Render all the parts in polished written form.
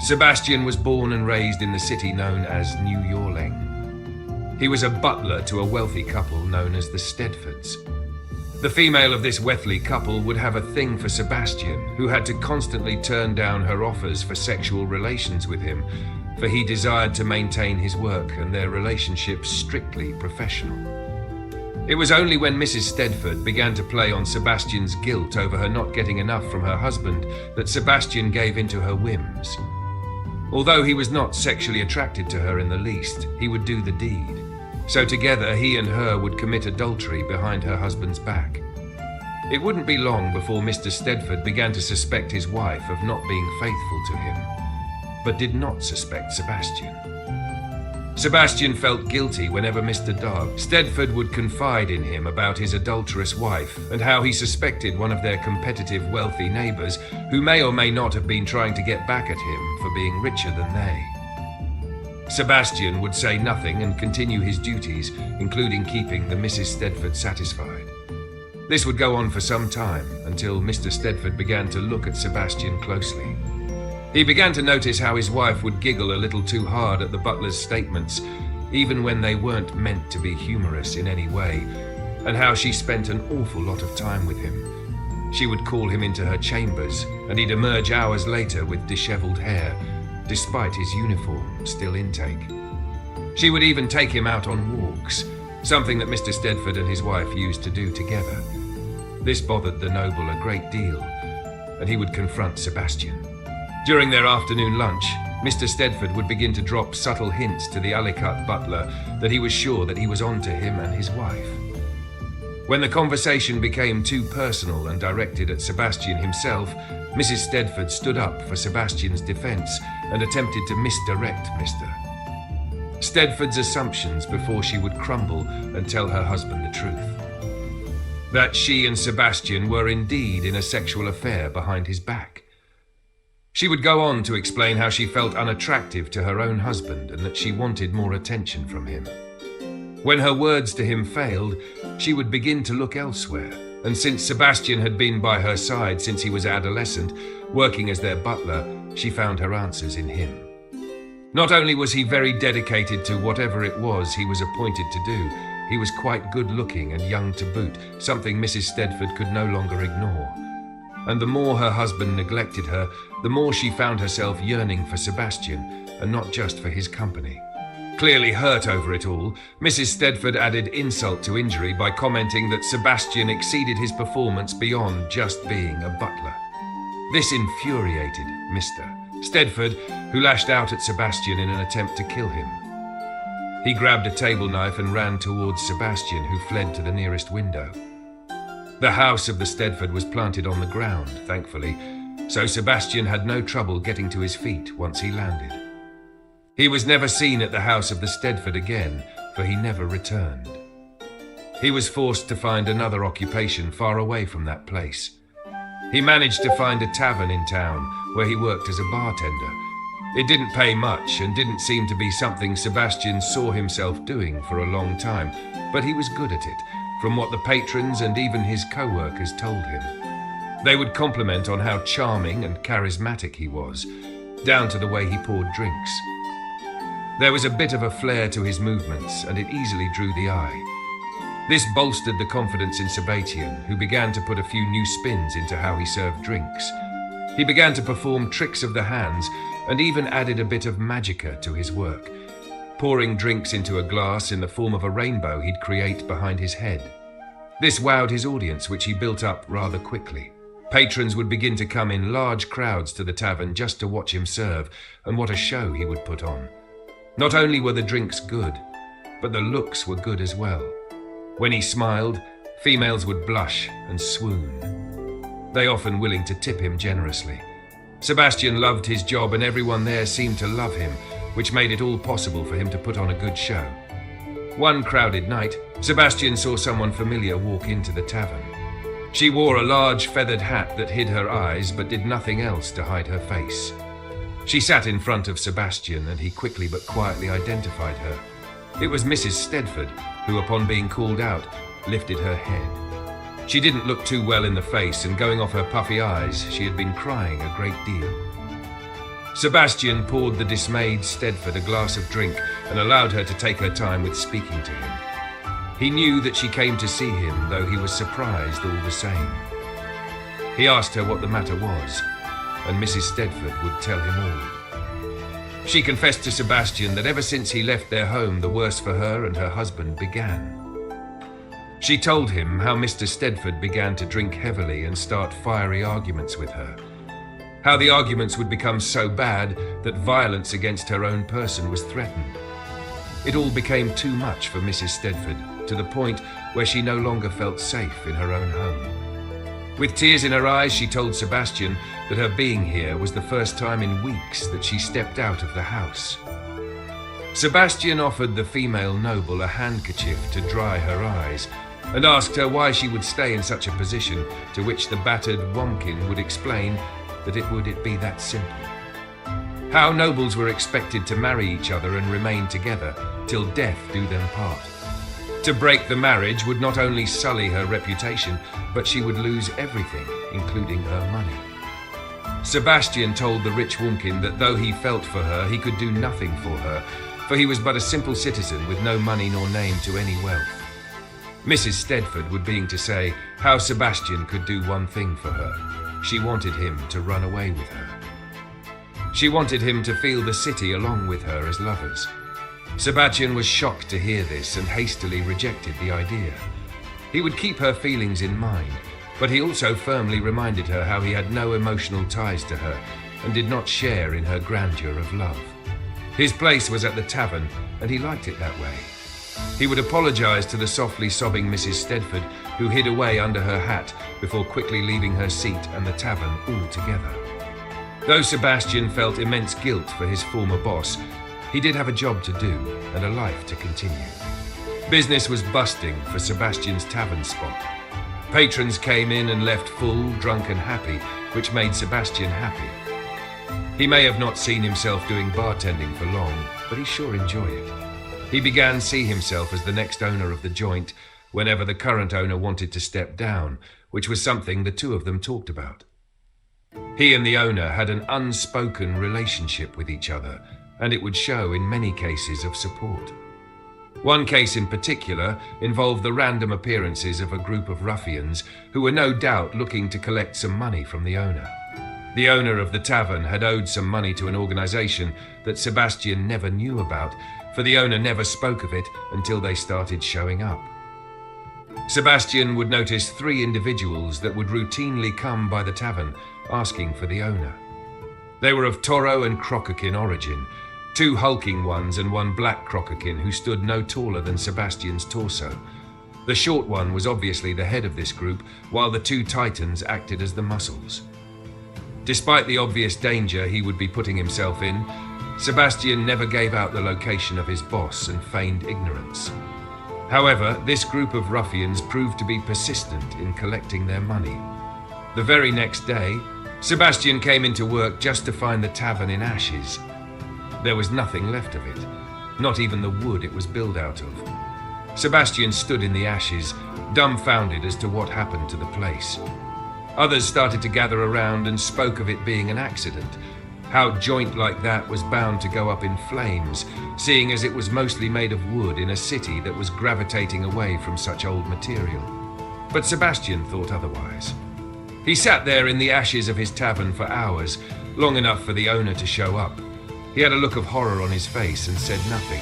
Sebastian was born and raised in the city known as New Yorling. He was a butler to a wealthy couple known as the Stedfords. The female of this wealthy couple would have a thing for Sebastian, who had to constantly turn down her offers for sexual relations with him, for he desired to maintain his work and their relationship strictly professional. It was only when Mrs. Stedford began to play on Sebastian's guilt over her not getting enough from her husband that Sebastian gave into her whims. Although he was not sexually attracted to her in the least, he would do the deed. So together he and her would commit adultery behind her husband's back. It wouldn't be long before Mr. Stedford began to suspect his wife of not being faithful to him, but did not suspect Sebastian. Sebastian felt guilty whenever Mr. Stedford would confide in him about his adulterous wife and how he suspected one of their competitive wealthy neighbors who may or may not have been trying to get back at him for being richer than they. Sebastian would say nothing and continue his duties, including keeping the Mrs. Stedford satisfied. This would go on for some time until Mr. Stedford began to look at Sebastian closely. He began to notice how his wife would giggle a little too hard at the butler's statements, even when they weren't meant to be humorous in any way, and how she spent an awful lot of time with him. She would call him into her chambers, and he'd emerge hours later with disheveled hair, despite his uniform still intake. She would even take him out on walks, something that Mr. Stedford and his wife used to do together. This bothered the noble a great deal, and he would confront Sebastian. During their afternoon lunch, Mr. Stedford would begin to drop subtle hints to the Alicut butler that he was sure that he was on to him and his wife. When the conversation became too personal and directed at Sebastian himself, Mrs. Stedford stood up for Sebastian's defense and attempted to misdirect Mr. Stedford's assumptions before she would crumble and tell her husband the truth. That she and Sebastian were indeed in a sexual affair behind his back. She would go on to explain how she felt unattractive to her own husband and that she wanted more attention from him. When her words to him failed, she would begin to look elsewhere, and since Sebastian had been by her side since he was adolescent, working as their butler, she found her answers in him. Not only was he very dedicated to whatever it was he was appointed to do, he was quite good-looking and young to boot, something Mrs. Stedford could no longer ignore. And the more her husband neglected her, the more she found herself yearning for Sebastian, and not just for his company. Clearly hurt over it all, Mrs. Stedford added insult to injury by commenting that Sebastian exceeded his performance beyond just being a butler. This infuriated Mr. Stedford, who lashed out at Sebastian in an attempt to kill him. He grabbed a table knife and ran towards Sebastian, who fled to the nearest window. The house of the Stedford was planted on the ground, thankfully, so Sebastian had no trouble getting to his feet once he landed. He was never seen at the house of the Stedford again, for he never returned. He was forced to find another occupation far away from that place. He managed to find a tavern in town where he worked as a bartender. It didn't pay much and didn't seem to be something Sebastian saw himself doing for a long time, but he was good at it, from what the patrons and even his co-workers told him. They would compliment on how charming and charismatic he was, down to the way he poured drinks. There was a bit of a flair to his movements, and it easily drew the eye. This bolstered the confidence in Sebastian, who began to put a few new spins into how he served drinks. He began to perform tricks of the hands, and even added a bit of magicka to his work, pouring drinks into a glass in the form of a rainbow he'd create behind his head. This wowed his audience, which he built up rather quickly. Patrons would begin to come in large crowds to the tavern just to watch him serve, and what a show he would put on. Not only were the drinks good, but the looks were good as well. When he smiled, females would blush and swoon, they often willing to tip him generously. Sebastian loved his job, and everyone there seemed to love him, which made it all possible for him to put on a good show. One crowded night, Sebastian saw someone familiar walk into the tavern. She wore a large feathered hat that hid her eyes but did nothing else to hide her face. She sat in front of Sebastian, and he quickly but quietly identified her. It was Mrs. Stedford, who, upon being called out, lifted her head. She didn't look too well in the face, and going off her puffy eyes, she had been crying a great deal. Sebastian poured the dismayed Stedford a glass of drink and allowed her to take her time with speaking to him. He knew that she came to see him, though he was surprised all the same. He asked her what the matter was, and Mrs. Stedford would tell him all. She confessed to Sebastian that ever since he left their home, the worse for her and her husband began. She told him how Mr. Stedford began to drink heavily and start fiery arguments with her. How the arguments would become so bad that violence against her own person was threatened. It all became too much for Mrs. Stedford, to the point where she no longer felt safe in her own home. With tears in her eyes, she told Sebastian that her being here was the first time in weeks that she stepped out of the house. Sebastian offered the female noble a handkerchief to dry her eyes and asked her why she would stay in such a position, to which the battered Womkin would explain that it would be that simple. How nobles were expected to marry each other and remain together till death do them part. To break the marriage would not only sully her reputation, but she would lose everything, including her money. Sebastian told the rich Womkin that though he felt for her, he could do nothing for her, for he was but a simple citizen with no money nor name to any wealth. Mrs. Stedford would being to say how Sebastian could do one thing for her. She wanted him to run away with her. She wanted him to feel the city along with her as lovers. Sebastian was shocked to hear this and hastily rejected the idea. He would keep her feelings in mind, but he also firmly reminded her how he had no emotional ties to her and did not share in her grandeur of love. His place was at the tavern, and he liked it that way. He would apologize to the softly sobbing Mrs. Stedford, who hid away under her hat before quickly leaving her seat and the tavern altogether. Though Sebastian felt immense guilt for his former boss, he did have a job to do and a life to continue. Business was busting for Sebastian's tavern spot. Patrons came in and left full, drunk and happy, which made Sebastian happy. He may have not seen himself doing bartending for long, but he sure enjoyed it. He began to see himself as the next owner of the joint whenever the current owner wanted to step down, which was something the two of them talked about. He and the owner had an unspoken relationship with each other, and it would show in many cases of support. One case in particular involved the random appearances of a group of ruffians who were no doubt looking to collect some money from the owner. The owner of the tavern had owed some money to an organization that Sebastian never knew about, for the owner never spoke of it until they started showing up. Sebastian would notice 3 individuals that would routinely come by the tavern asking for the owner. They were of Toro and Crocokin origin, 2 hulking ones and 1 black Crocokin who stood no taller than Sebastian's torso. The short one was obviously the head of this group, while the 2 titans acted as the muscles. Despite the obvious danger he would be putting himself in, Sebastian never gave out the location of his boss and feigned ignorance. However, this group of ruffians proved to be persistent in collecting their money. The very next day, Sebastian came into work just to find the tavern in ashes. There was nothing left of it, not even the wood it was built out of. Sebastian stood in the ashes, dumbfounded as to what happened to the place. Others started to gather around and spoke of it being an accident, how a joint like that was bound to go up in flames, seeing as it was mostly made of wood in a city that was gravitating away from such old material. But Sebastian thought otherwise. He sat there in the ashes of his tavern for hours, long enough for the owner to show up. He had a look of horror on his face and said nothing,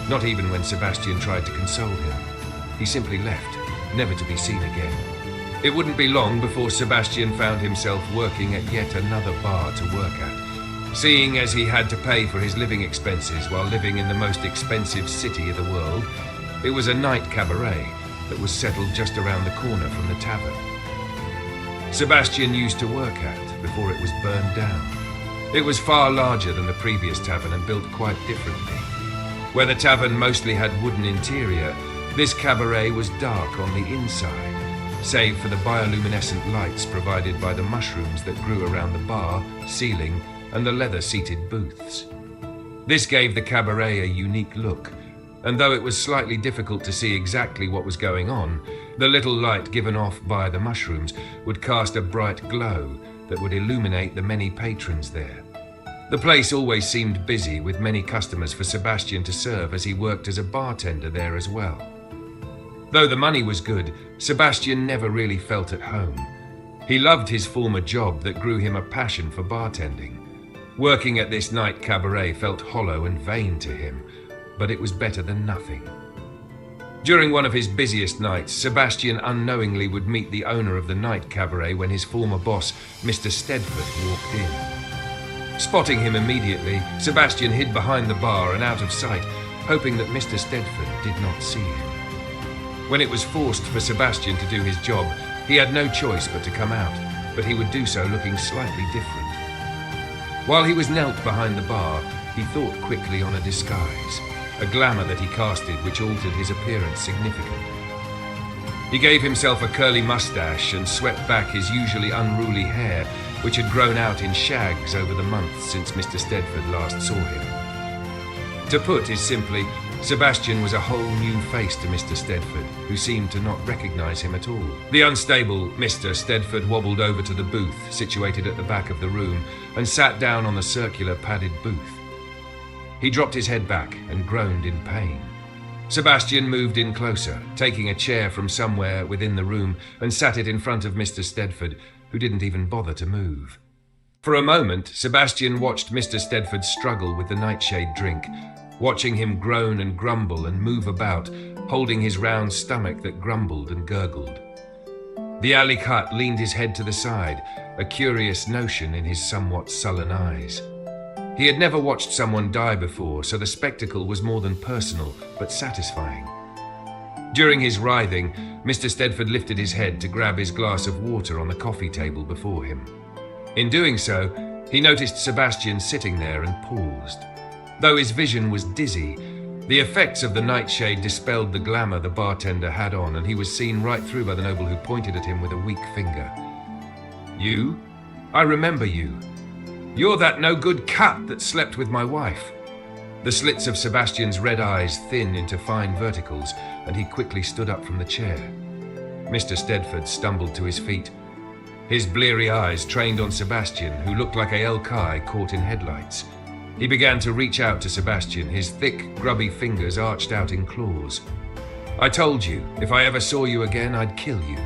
not even when Sebastian tried to console him. He simply left, never to be seen again. It wouldn't be long before Sebastian found himself working at yet another bar to work at, seeing as he had to pay for his living expenses while living in the most expensive city of the world. It was a night cabaret that was settled just around the corner from the tavern Sebastian used to work at before it was burned down. It was far larger than the previous tavern and built quite differently. Where the tavern mostly had wooden interior, this cabaret was dark on the inside, save for the bioluminescent lights provided by the mushrooms that grew around the bar, ceiling, and the leather-seated booths. This gave the cabaret a unique look, and though it was slightly difficult to see exactly what was going on, the little light given off by the mushrooms would cast a bright glow that would illuminate the many patrons there. The place always seemed busy, with many customers for Sebastian to serve, as he worked as a bartender there as well. Though the money was good, Sebastian never really felt at home. He loved his former job that grew him a passion for bartending. Working at this night cabaret felt hollow and vain to him, but it was better than nothing. During one of his busiest nights, Sebastian unknowingly would meet the owner of the night cabaret when his former boss, Mr. Stedford, walked in. Spotting him immediately, Sebastian hid behind the bar and out of sight, hoping that Mr. Stedford did not see him. When it was forced for Sebastian to do his job, he had no choice but to come out, but he would do so looking slightly different. While he was knelt behind the bar, he thought quickly on a disguise, a glamour that he casted which altered his appearance significantly. He gave himself a curly mustache and swept back his usually unruly hair, which had grown out in shags over the months since Mr. Stedford last saw him. To put it simply, Sebastian was a whole new face to Mr. Stedford, who seemed to not recognize him at all. The unstable Mr. Stedford wobbled over to the booth situated at the back of the room and sat down on the circular padded booth. He dropped his head back and groaned in pain. Sebastian moved in closer, taking a chair from somewhere within the room, and sat it in front of Mr. Stedford, who didn't even bother to move. For a moment, Sebastian watched Mr. Stedford struggle with the nightshade drink, watching him groan and grumble and move about, holding his round stomach that grumbled and gurgled. The alley cut leaned his head to the side, a curious notion in his somewhat sullen eyes. He had never watched someone die before, so the spectacle was more than personal, but satisfying. During his writhing, Mr. Stedford lifted his head to grab his glass of water on the coffee table before him. In doing so, he noticed Sebastian sitting there and paused. Though his vision was dizzy, the effects of the nightshade dispelled the glamour the bartender had on, and he was seen right through by the noble, who pointed at him with a weak finger. "You? I remember you. You're that no-good cut that slept with my wife." The slits of Sebastian's red eyes thinned into fine verticals, and he quickly stood up from the chair. Mr. Stedford stumbled to his feet. His bleary eyes trained on Sebastian, who looked like a elk-eye caught in headlights. He began to reach out to Sebastian, his thick, grubby fingers arched out in claws. "I told you, if I ever saw you again, I'd kill you."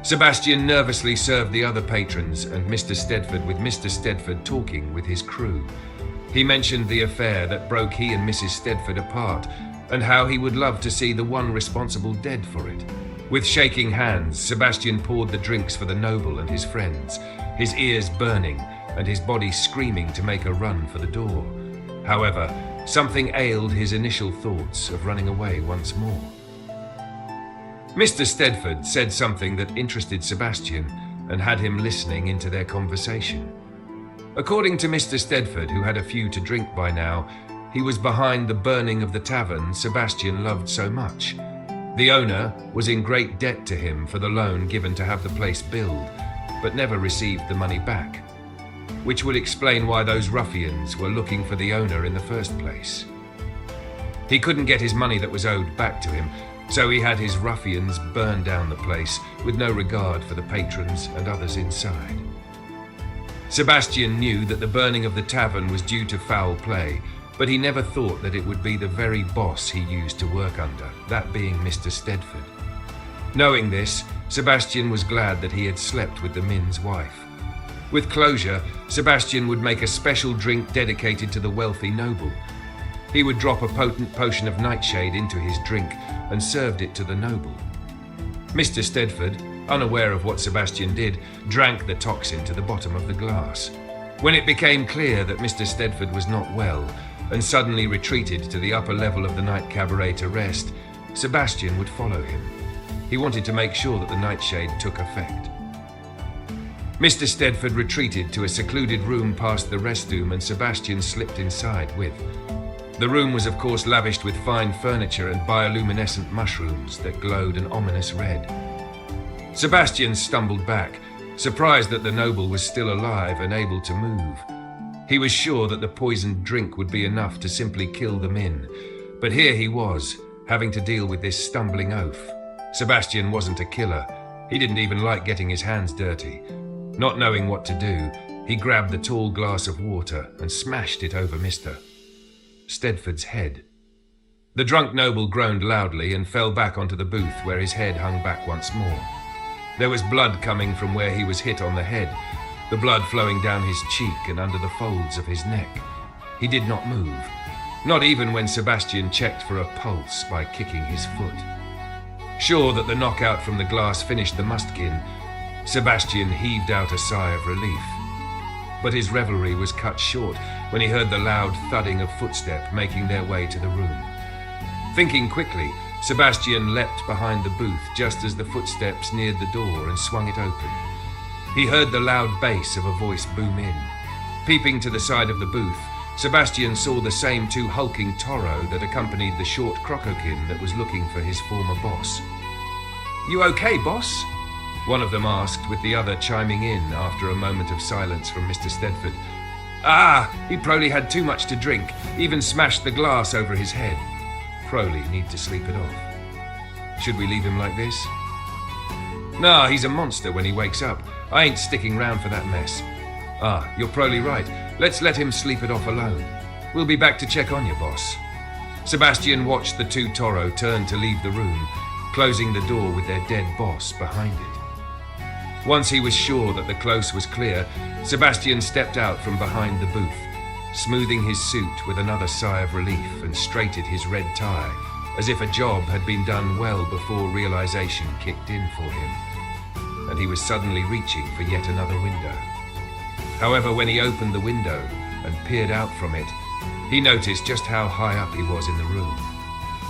Sebastian nervously served the other patrons and Mr. Stedford, with Mr. Stedford talking with his crew. He mentioned the affair that broke he and Mrs. Stedford apart, and how he would love to see the one responsible dead for it. With shaking hands, Sebastian poured the drinks for the noble and his friends, his ears burning and his body screaming to make a run for the door. However, something ailed his initial thoughts of running away once more. Mr. Stedford said something that interested Sebastian and had him listening into their conversation. According to Mr. Stedford, who had a few to drink by now, he was behind the burning of the tavern Sebastian loved so much. The owner was in great debt to him for the loan given to have the place built, but never received the money back, which would explain why those ruffians were looking for the owner in the first place. He couldn't get his money that was owed back to him, so he had his ruffians burn down the place with no regard for the patrons and others inside. Sebastian knew that the burning of the tavern was due to foul play, but he never thought that it would be the very boss he used to work under, that being Mr. Stedford. Knowing this, Sebastian was glad that he had slept with the Min's wife. With closure, Sebastian would make a special drink dedicated to the wealthy noble. He would drop a potent potion of nightshade into his drink and served it to the noble. Mr. Stedford, unaware of what Sebastian did, drank the toxin to the bottom of the glass. When it became clear that Mr. Stedford was not well and suddenly retreated to the upper level of the night cabaret to rest, Sebastian would follow him. He wanted to make sure that the nightshade took effect. Mr. Stedford retreated to a secluded room past the restroom, and Sebastian slipped inside with. The room was of course lavished with fine furniture and bioluminescent mushrooms that glowed an ominous red. Sebastian stumbled back, surprised that the noble was still alive and able to move. He was sure that the poisoned drink would be enough to simply kill the Min, but here he was, having to deal with this stumbling oaf. Sebastian wasn't a killer. He didn't even like getting his hands dirty. Not knowing what to do, He grabbed the tall glass of water and smashed it over Mr. Stedford's head. The drunk noble groaned loudly and fell back onto the booth where his head hung back once more. There was blood coming from where he was hit on the head, the blood flowing down his cheek and under the folds of his neck. He did not move, not even when Sebastian checked for a pulse by kicking his foot. Sure that the knockout from the glass finished the mustkin, Sebastian heaved out a sigh of relief. But his revelry was cut short when he heard the loud thudding of footsteps making their way to the room. Thinking quickly, Sebastian leapt behind the booth just as the footsteps neared the door and swung it open. He heard the loud bass of a voice boom in. Peeping to the side of the booth, Sebastian saw the same two hulking toro that accompanied the short crocokin that was looking for his former boss. "You okay, boss?" one of them asked, with the other chiming in after a moment of silence from Mr. Stedford. "Ah, he probably had too much to drink, even smashed the glass over his head. Probably need to sleep it off. Should we leave him like this?" "Nah, he's a monster when he wakes up. I ain't sticking round for that mess." "Ah, you're probably right. Let's let him sleep it off alone. We'll be back to check on you, boss." Sebastian watched the two toro turn to leave the room, closing the door with their dead boss behind it. Once he was sure that the close was clear, Sebastian stepped out from behind the booth, smoothing his suit with another sigh of relief and straightened his red tie, as if a job had been done well before realization kicked in for him, and he was suddenly reaching for yet another window. However, when he opened the window and peered out from it, he noticed just how high up he was in the room.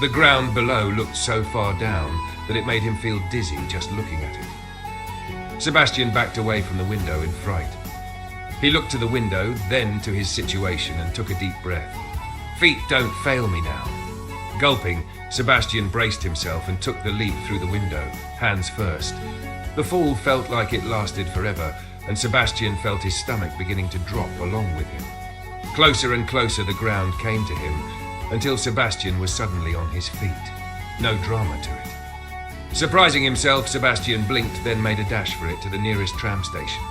The ground below looked so far down that it made him feel dizzy just looking at it. Sebastian backed away from the window in fright. He looked to the window, then to his situation, and took a deep breath. "Feet don't fail me now." Gulping, Sebastian braced himself and took the leap through the window, hands first. The fall felt like it lasted forever, and Sebastian felt his stomach beginning to drop along with him. Closer and closer the ground came to him, until Sebastian was suddenly on his feet. No drama to it. Surprising himself, Sebastian blinked, then made a dash for it to the nearest tram station.